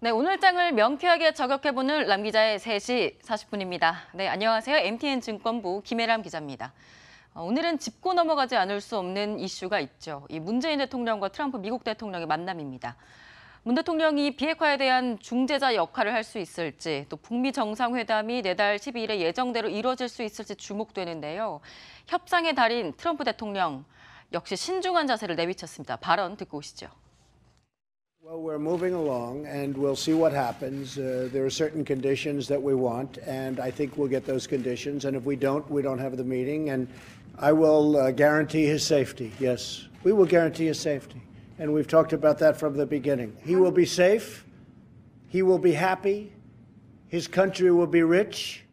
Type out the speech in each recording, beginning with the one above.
네, 오늘 장을 명쾌하게 저격해보는 람 기자의 3시 40분입니다. 네, 안녕하세요. MTN증권부 김혜람 기자입니다. 오늘은 짚고 넘어가지 않을 수 없는 이슈가 있죠. 이 문재인 대통령과 트럼프 미국 대통령의 만남입니다. 문 대통령이 비핵화에 대한 중재자 역할을 할 수 있을지, 또 북미 정상회담이 내달 12일에 예정대로 이뤄질 수 있을지 주목되는데요. 협상의 달인 트럼프 대통령 역시 신중한 자세를 내비쳤습니다. 발언 듣고 오시죠. Well, we're moving along, and we'll see what happens. There are certain conditions that we want, and I think we'll get those conditions. And if we don't have the meeting. And I will guarantee his safety. Yes, we will guarantee his safety. And we've talked about that from the beginning. He will be safe. He will be happy. His country will be rich.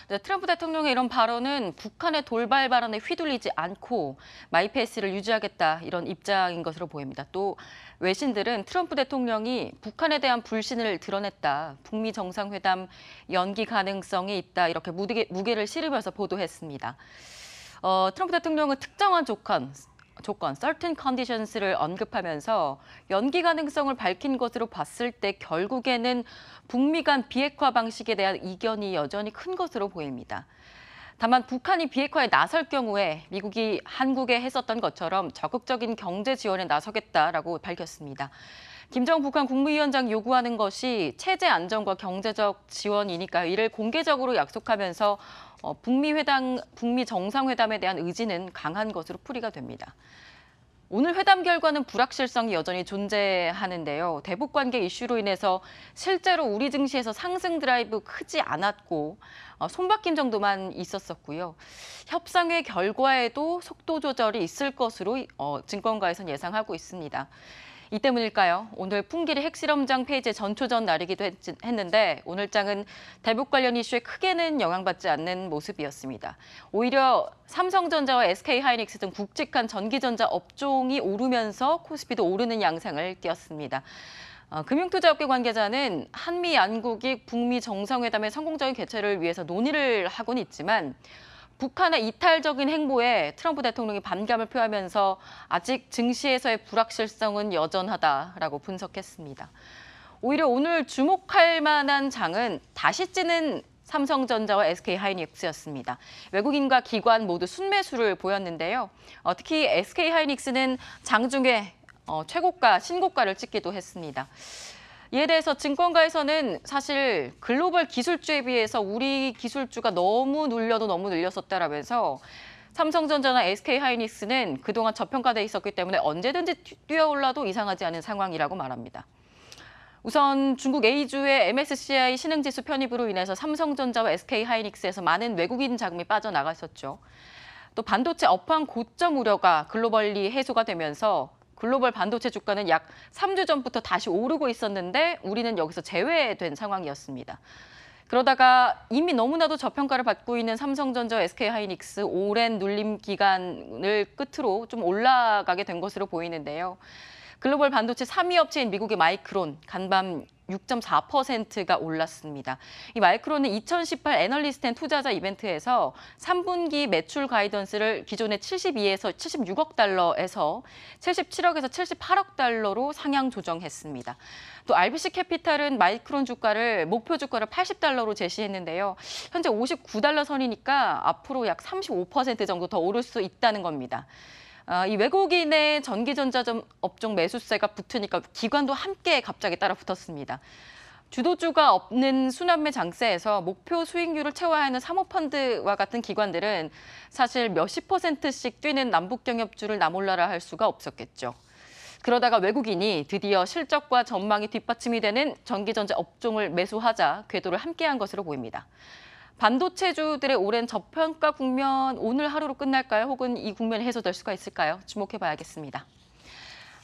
네, 트럼프 대통령의 이런 발언은 북한의 돌발 발언에 휘둘리지 않고 마이페이스를 유지하겠다 이런 입장인 것으로 보입니다. 또 외신들은 트럼프 대통령이 북한에 대한 불신을 드러냈다. 북미 정상회담 연기 가능성이 있다. 이렇게 무게를 실으면서 보도했습니다. 트럼프 대통령은 특정한 조건, certain conditions를 언급하면서 연기 가능성을 밝힌 것으로 봤을 때 결국에는 북미 간 비핵화 방식에 대한 이견이 여전히 큰 것으로 보입니다. 다만 북한이 비핵화에 나설 경우에 미국이 한국에 했었던 것처럼 적극적인 경제 지원에 나서겠다라고 밝혔습니다. 김정은 북한 국무위원장 요구하는 것이 체제 안정과 경제적 지원이니까요. 이를 공개적으로 약속하면서 북미 정상회담에 대한 의지는 강한 것으로 풀이가 됩니다. 오늘 회담 결과는 불확실성이 여전히 존재하는데요. 대북 관계 이슈로 인해서 실제로 우리 증시에서 상승 드라이브 크지 않았고 손바뀜 정도만 있었었고요. 협상의 결과에도 속도 조절이 있을 것으로 증권가에서는 예상하고 있습니다. 이 때문일까요? 오늘 풍기리 핵실험장 페이지의 전초전 날이기도 했는데 오늘 장은 대북 관련 이슈에 크게는 영향받지 않는 모습이었습니다. 오히려 삼성전자와 SK하이닉스 등 굵직한 전기전자 업종이 오르면서 코스피도 오르는 양상을 띄었습니다. 금융투자업계 관계자는 한미 양국이 북미 정상회담의 성공적인 개최를 위해서 논의를 하고는 있지만 북한의 이탈적인 행보에 트럼프 대통령이 반감을 표하면서 아직 증시에서의 불확실성은 여전하다라고 분석했습니다. 오히려 오늘 주목할 만한 장은 다시 찌는 삼성전자와 SK하이닉스였습니다. 외국인과 기관 모두 순매수를 보였는데요. 특히 SK하이닉스는 장중에 최고가, 신고가를 찍기도 했습니다. 이에 대해서 증권가에서는 사실 글로벌 기술주에 비해서 우리 기술주가 너무 눌렸었다라면서 삼성전자나 SK하이닉스는 그동안 저평가돼 있었기 때문에 언제든지 뛰어올라도 이상하지 않은 상황이라고 말합니다. 우선 중국 A주의 MSCI 신흥지수 편입으로 인해서 삼성전자와 SK하이닉스에서 많은 외국인 자금이 빠져나갔었죠. 또 반도체 업황 고점 우려가 글로벌리 해소가 되면서 글로벌 반도체 주가는 약 3주 전부터 다시 오르고 있었는데 우리는 여기서 제외된 상황이었습니다. 그러다가 이미 너무나도 저평가를 받고 있는 삼성전자, SK하이닉스 오랜 눌림 기간을 끝으로 좀 올라가게 된 것으로 보이는데요. 글로벌 반도체 3위 업체인 미국의 마이크론, 간밤 6.4%가 올랐습니다. 이 마이크론은 2018 애널리스트 앤 투자자 이벤트에서 3분기 매출 가이던스를 기존의 72에서 76억 달러에서 77억에서 78억 달러로 상향 조정했습니다. 또 RBC 캐피탈은 마이크론 주가를 목표 주가를 80달러로 제시했는데요. 현재 59달러 선이니까 앞으로 약 35% 정도 더 오를 수 있다는 겁니다. 이 외국인의 전기전자 업종 매수세가 붙으니까 기관도 함께 갑자기 따라 붙었습니다. 주도주가 없는 순환매 장세에서 목표 수익률을 채워야 하는 사모펀드와 같은 기관들은 사실 몇십 %씩 뛰는 남북경협주를 나몰라라 할 수가 없었겠죠. 그러다가 외국인이 드디어 실적과 전망이 뒷받침이 되는 전기전자 업종을 매수하자 궤도를 함께한 것으로 보입니다. 반도체주들의 오랜 저평가 국면 오늘 하루로 끝날까요? 혹은 이 국면이 해소될 수가 있을까요? 주목해봐야겠습니다.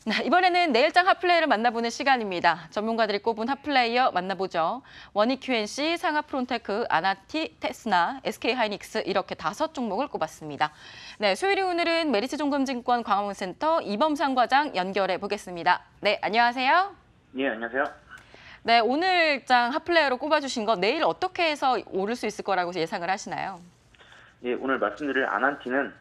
네, 이번에는 내일장 핫플레이를 만나보는 시간입니다. 전문가들이 꼽은 핫플레이어 만나보죠. 원익 QNC, 상하프론테크, 아나티, 테스나, SK하이닉스 이렇게 5종목을 꼽았습니다. 네, 수요일이 오늘은 메리츠종금증권 광화문센터 이범상 과장 연결해 보겠습니다. 네, 안녕하세요. 예, 안녕하세요. 네, 오늘 장 핫플레이어로 꼽아주신 거 내일 어떻게 해서 오를 수 있을 거라고 예상을 하시나요? 예, 오늘 말씀드릴 아난티는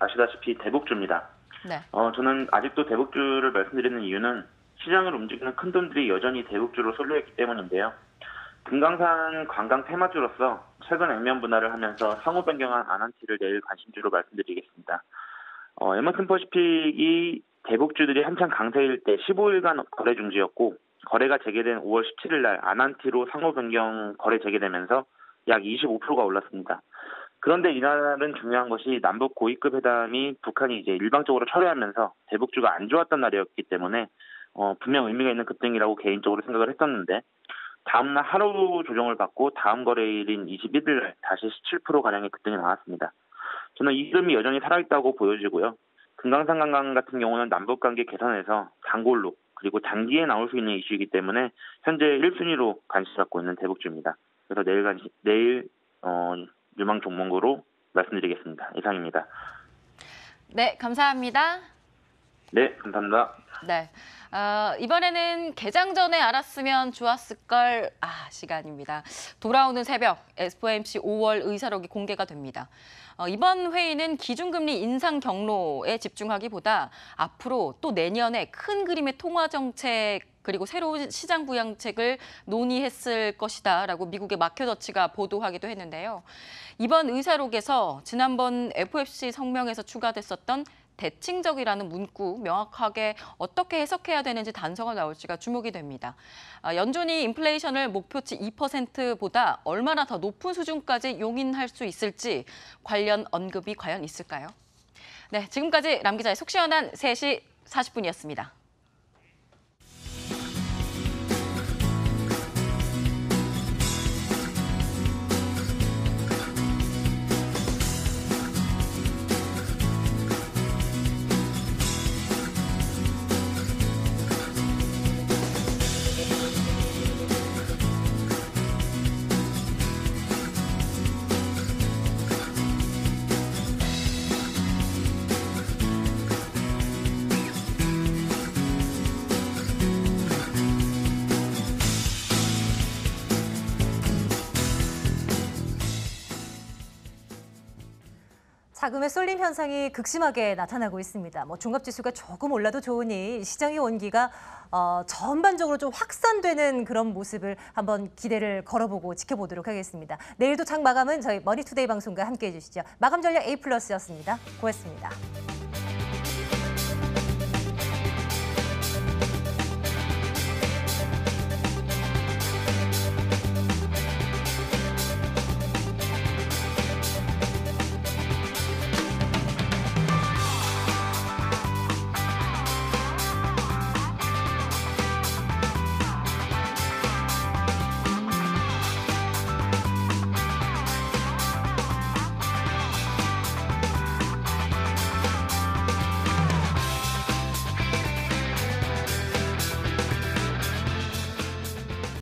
아시다시피 대북주입니다. 네. 저는 아직도 대북주를 말씀드리는 이유는 시장을 움직이는 큰 돈들이 여전히 대북주로 쏠려있기 때문인데요. 금강산 관광 테마주로서 최근 액면 분할을 하면서 상호 변경한 아난티를 내일 관심주로 말씀드리겠습니다. 에머슨 퍼시픽이 대북주들이 한창 강세일 때 15일간 거래 중지였고 거래가 재개된 5월 17일 날 아난티로 상호 변경 거래 재개되면서 약 25%가 올랐습니다. 그런데 이날은 중요한 것이 남북 고위급 회담이 북한이 이제 일방적으로 철회하면서 대북주가 안 좋았던 날이었기 때문에 분명 의미가 있는 급등이라고 개인적으로 생각을 했었는데 다음날 하루 조정을 받고 다음 거래일인 21일 날 다시 17%가량의 급등이 나왔습니다. 저는 이 흐름이 여전히 살아있다고 보여지고요. 금강산 관광 같은 경우는 남북관계 개선에서 단골로 그리고 단기에 나올 수 있는 이슈이기 때문에 현재 1순위로 관심 갖고 있는 대북주입니다. 그래서 내일 유망 종목으로 말씀드리겠습니다. 이상입니다. 네, 감사합니다. 네, 감사합니다. 네, 이번에는 개장 전에 알았으면 좋았을걸 시간입니다. 돌아오는 새벽 FOMC 5월 의사록이 공개가 됩니다. 이번 회의는 기준금리 인상 경로에 집중하기보다 앞으로 또 내년에 큰 그림의 통화 정책 그리고 새로운 시장 부양책을 논의했을 것이다라고 미국의 마켓워치가 보도하기도 했는데요. 이번 의사록에서 지난번 FOMC 성명에서 추가됐었던 대칭적이라는 문구 명확하게 어떻게 해석해야 되는지 단서가 나올지가 주목이 됩니다. 연준이 인플레이션을 목표치 2%보다 얼마나 더 높은 수준까지 용인할 수 있을지 관련 언급이 과연 있을까요? 네, 지금까지 람 기자의 속 시원한 3시 40분이었습니다. 자금의 쏠림 현상이 극심하게 나타나고 있습니다. 종합지수가 조금 올라도 좋으니 시장의 온기가 전반적으로 좀 확산되는 그런 모습을 한번 기대를 걸어보고 지켜보도록 하겠습니다. 내일도 장 마감은 저희 머니투데이 방송과 함께해 주시죠. 마감 전략 A+였습니다. 고맙습니다.